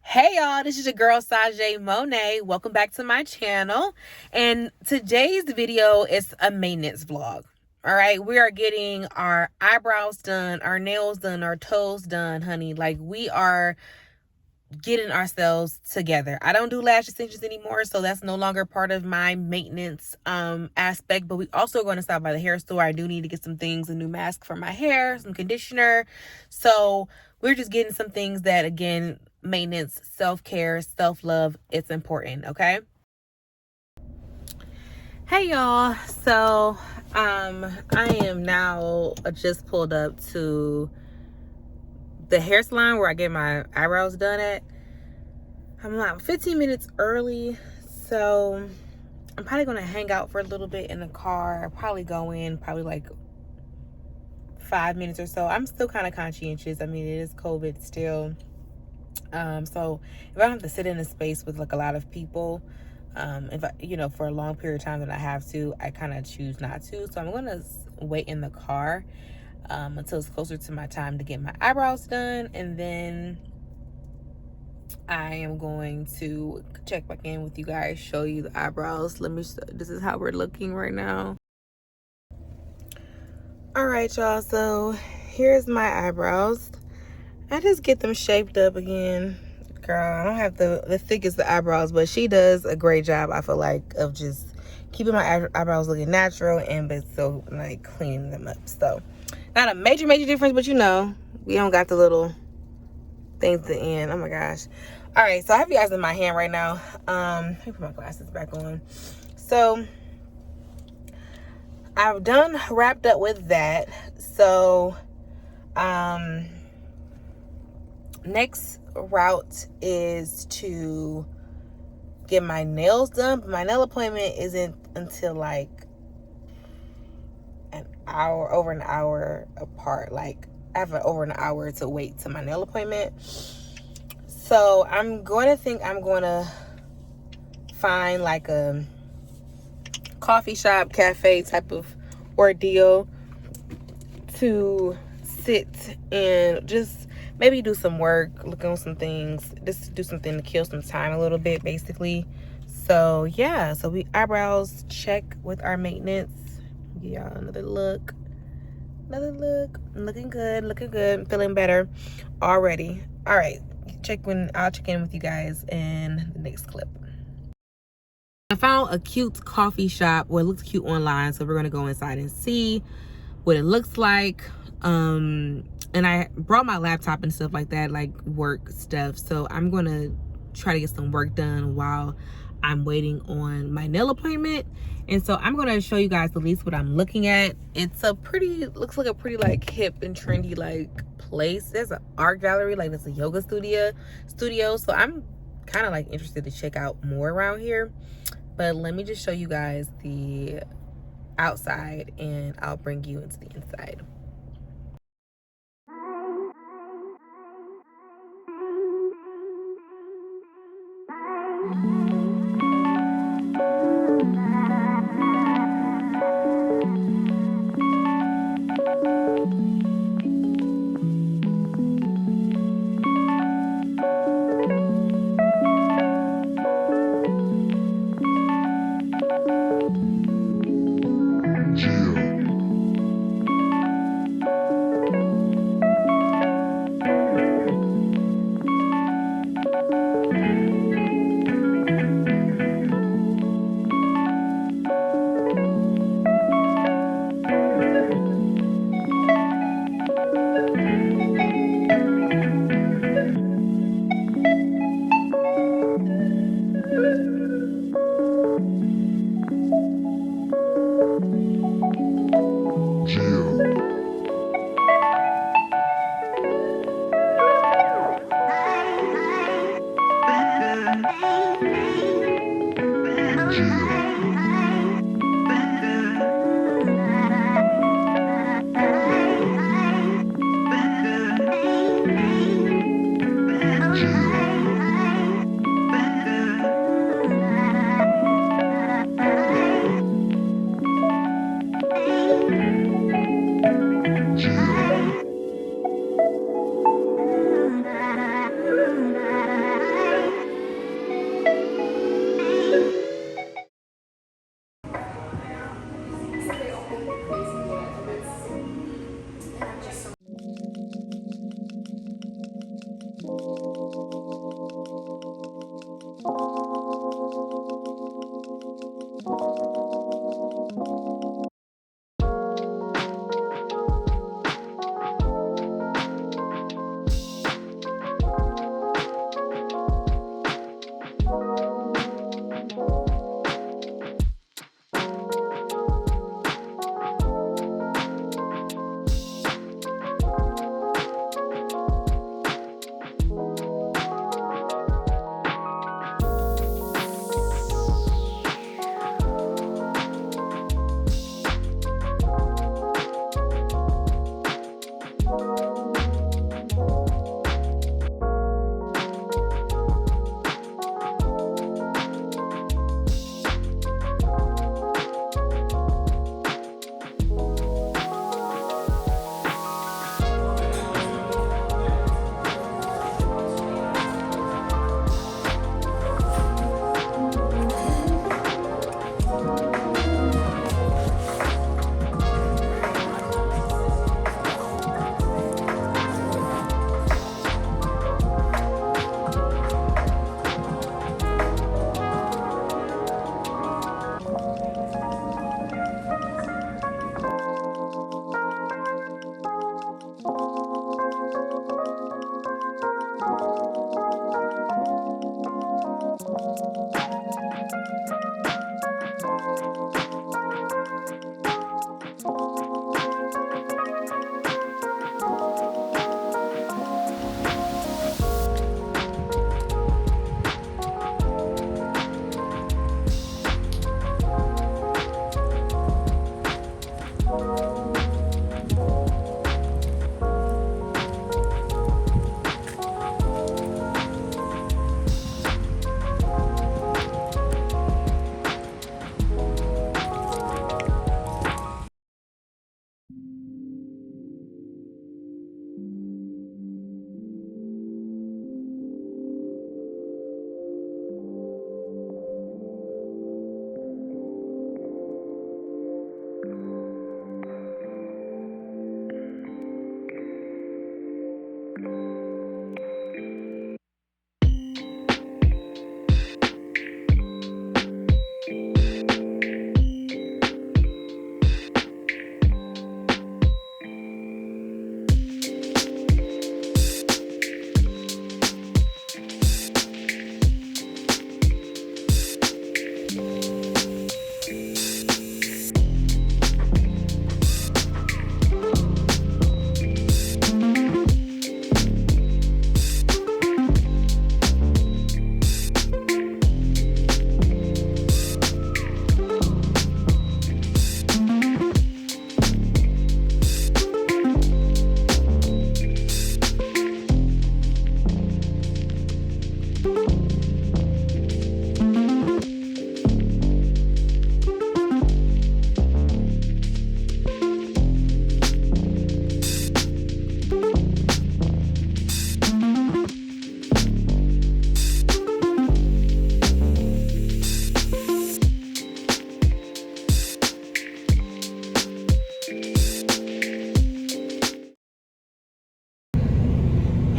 Hey y'all, this is your girl Sajeé Monaí. Welcome back to my channel. And today's video is a maintenance vlog. All right, we are getting our eyebrows done, our nails done, our toes done, honey. Like, we are getting ourselves together. I don't do lash extensions anymore, so that's no longer part of my maintenance aspect. But we also are going to stop by the hair store. I do need to get some things, a new mask for my hair, some conditioner. So we're just getting some things that, again, maintenance, self-care, self-love, it's important. Okay. Hey y'all, so I am now just pulled up to the hair salon where I get my eyebrows done at. I'm like 15 minutes early, so I'm probably gonna hang out for a little bit in the car. Probably go in probably like 5 minutes or so. I'm still kind of conscientious. I mean, it is COVID still. So if I don't have to sit in a space with like a lot of people, if I, for a long period of time that I have to, I kind of choose not to. So I'm gonna wait in the car until it's closer to my time to get my eyebrows done, and then I am going to check back in with you guys, show you the eyebrows. This is how we're looking right now. All right, y'all, so here's my eyebrows. I just get them shaped up again. Girl, I don't have the thickest of eyebrows, but she does a great job, I feel like, of just keeping my eyebrows looking natural and but still like cleaning them up. So not a major difference, but we don't got the little things at the end. Oh my gosh. All right, so I have you guys in my hand right now. Let me put my glasses back on. So I've done wrapped up with that. So next route is to get my nails done, but my nail appointment isn't until like over an hour apart. Like, I have over an hour to wait to my nail appointment. So I'm going to find like a coffee shop, cafe type of ordeal to sit and just maybe do some work, look on some things, just do something to kill some time a little bit, basically. So yeah, so we eyebrows check with our maintenance. Give y'all another look. Looking good, feeling better already. All right, I'll check in with you guys in the next clip. I found a cute coffee shop. Well, it looks cute online, so we're gonna go inside and see what it looks like. And I brought my laptop and stuff like that, like work stuff. So I'm gonna try to get some work done while I'm waiting on my nail appointment. And so I'm gonna show you guys at least what I'm looking at. Looks like a pretty like hip and trendy like place. There's an art gallery, like there's a yoga studio. So I'm kind of like interested to check out more around here. But let me just show you guys the outside and I'll bring you into the inside.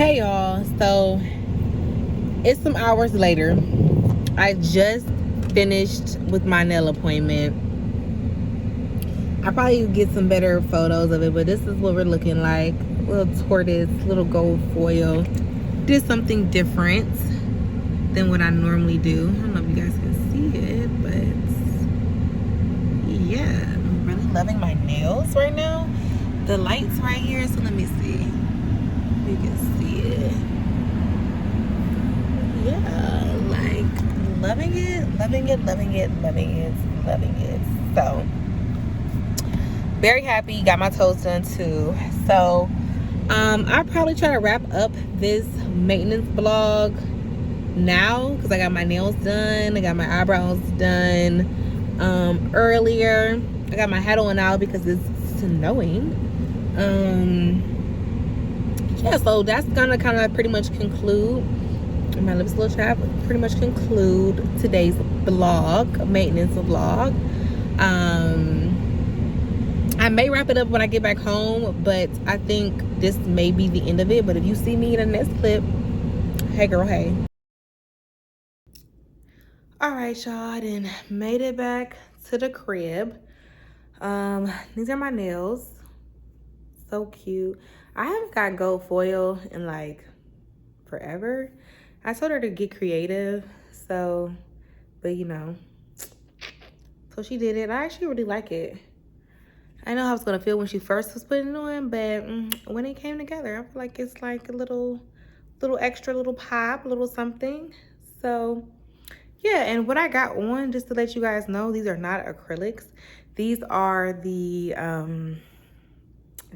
Hey y'all, so it's some hours later. I just finished with my nail appointment. I probably get some better photos of it, but this is what we're looking like. Little tortoise, little gold foil. Did something different than what I normally do. I don't know if you guys can see it, but yeah, I'm really loving my nails right now. The light's right here, so let me see. You can see it. Yeah, like loving it. So very happy. Got my toes done too. So I'll probably try to wrap up this maintenance vlog now because I got my nails done. I got my eyebrows done earlier. I got my hat on now because it's snowing. Yeah, so that's gonna kind of pretty much conclude my lips, little chap. Pretty much conclude today's vlog, maintenance vlog. I may wrap it up when I get back home, but I think this may be the end of it. But if you see me in the next clip, hey girl, hey. All right, y'all, I done made it back to the crib. These are my nails. So cute. I haven't got gold foil in like forever. I told her to get creative, so, but you know, so she did it. I actually really like it. I know how I was gonna feel when she first was putting it on, but when it came together, I feel like it's like a little extra, little pop, a little something. So yeah, and what I got on, just to let you guys know, these are not acrylics. These are the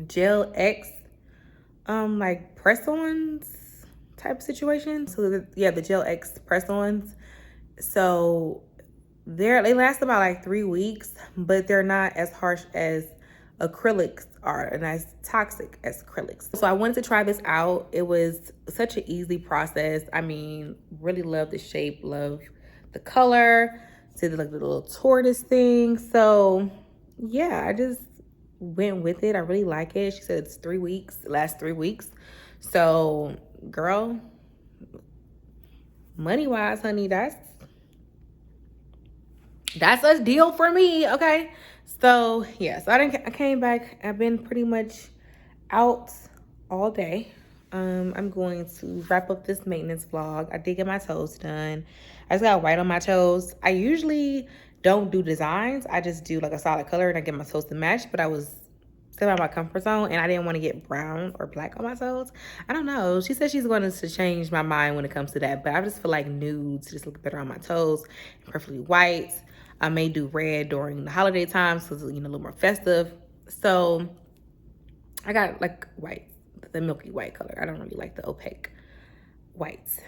Gel X like press-ons type situation. So yeah, the Gel X press-ons. So they last about like 3 weeks, but they're not as harsh as acrylics are and as toxic as acrylics. So I wanted to try this out. It was such an easy process. I mean, really love the shape, love the color, did like the little tortoise thing. So yeah, I just went with it. I really like it. She said it's 3 weeks, last 3 weeks. So girl, money wise, honey, that's a deal for me. Okay, so yeah, so I came back. I've been pretty much out all day. I'm going to wrap up this maintenance vlog. I did get my toes done. I just got white on my toes. I usually don't do designs. I just do like a solid color and I get my toes to match, but I was still out of my comfort zone and I didn't want to get brown or black on my toes. I don't know. She said she's going to change my mind when it comes to that, but I just feel like nudes just look better on my toes, preferably white. I may do red during the holiday times because, you know, a little more festive. So I got like white, the milky white color. I don't really like the opaque whites.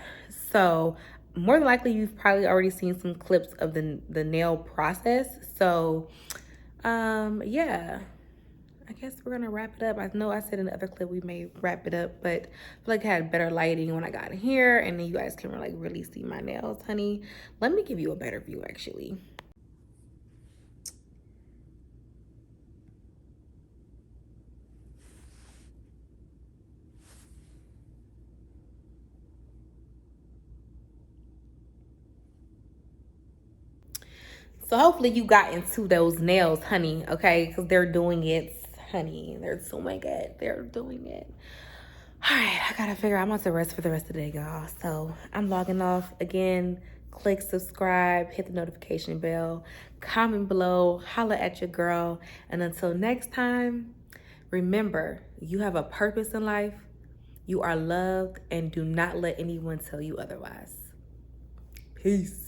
So more than likely you've probably already seen some clips of the nail process. So yeah, I guess we're gonna wrap it up. I know I said in the other clip we may wrap it up, but I feel like I had better lighting when I got here and then you guys can like really see my nails, honey. Let me give you a better view actually. So hopefully you got into those nails, honey, okay? Because they're doing it, honey. They're doing it. They're doing it. All right, I gotta figure out. I'm about to rest for the rest of the day, y'all. So I'm logging off. Again, click subscribe, hit the notification bell, comment below, holla at your girl. And until next time, remember, you have a purpose in life. You are loved, and do not let anyone tell you otherwise. Peace.